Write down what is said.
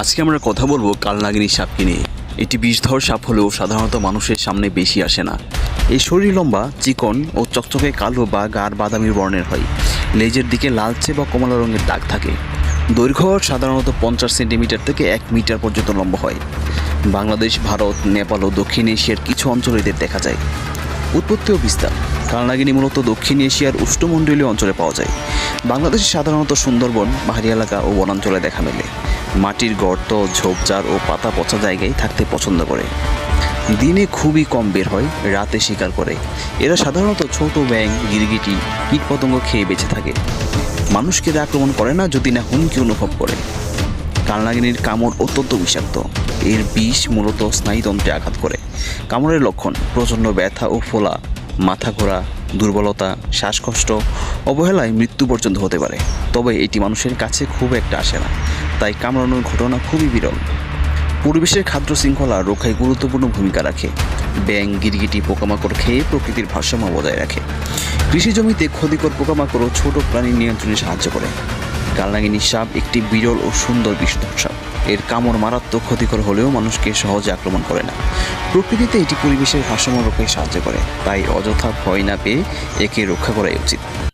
আজকে আমরা কথা বলবো কালনাগিনী সাপকে নিয়ে। এটি বিষধর সাপ হলেও সাধারণত মানুষের সামনে বেশি আসে না। এই শরীর লম্বা, চিকন ও চকচকে কালো বা গাঢ় বাদামি বর্ণের হয়। লেজের দিকে লালচে বা কমলা রঙের দাগ থাকে। দৈর্ঘ্য সাধারণত 50 সেন্টিমিটার থেকে 1 মিটার পর্যন্ত লম্বা হয়। বাংলাদেশ, ভারত, নেপাল ও দক্ষিণ এশিয়ার কিছু অঞ্চলে এদের দেখা যায়। উৎপত্তি ও বিস্তার। কালনাগিনী মূলত দক্ষিণ এশিয়ার উষ্ণমণ্ডলীয় অঞ্চলে পাওয়া যায়। বাংলাদেশে সাধারণত সুন্দরবন, পাহাড়ি এলাকা ও বনাঞ্চলে দেখা মেলে। মাটির গর্ত, ঝোপঝাড় ও পাতা পচা জায়গায় থাকতে পছন্দ করে। দিনে খুবই কম বের হয়, রাতে শিকার করে। এরা সাধারণত ছোট ব্যাঙ, গিরগিটি, কীটপতঙ্গ খেয়ে বেঁচে থাকে। মানুষকে এরা আক্রমণ করে না যদি না হুমকি অনুভব করে। কালনাগিনীর কামড় অত্যন্ত বিষাক্ত। এর বিষ মূলত স্নায়ুতন্ত্রে আঘাত করে। কামড়ের লক্ষণ: প্রচণ্ড ব্যথা ও ফোলা, মাথা ঘোরা, দুর্বলতা, শ্বাসকষ্ট, অবহেলায় মৃত্যু পর্যন্ত হতে পারে। তবে এটি মানুষের কাছে খুব একটা আসে না, তাই কামড়ানোর ঘটনা খুবই বিরল। পরিবেশের খাদ্য শৃঙ্খলা রক্ষায় গুরুত্বপূর্ণ ভূমিকা রাখে। ব্যাঙ, গিরগিটি, পোকামাকড় খেয়ে প্রকৃতির ভারসাম্য বজায় রাখে। কৃষি জমিতে ক্ষতিকর পোকামাকড় ও ছোট প্রাণী নিয়ন্ত্রণে সাহায্য করে। কালনাগিনী সাপ একটি বিরল ও সুন্দর বিষধর সাপ। এর কামড় মারাত্মক ক্ষতিকর হলেও মানুষকে সহজে আক্রমণ করে না। প্রকৃতিতে এটি পরিবেশের ভারসাম্য রক্ষায় সাহায্য করে, তাই অযথা ভয় না পেয়ে একে রক্ষা করাই উচিত।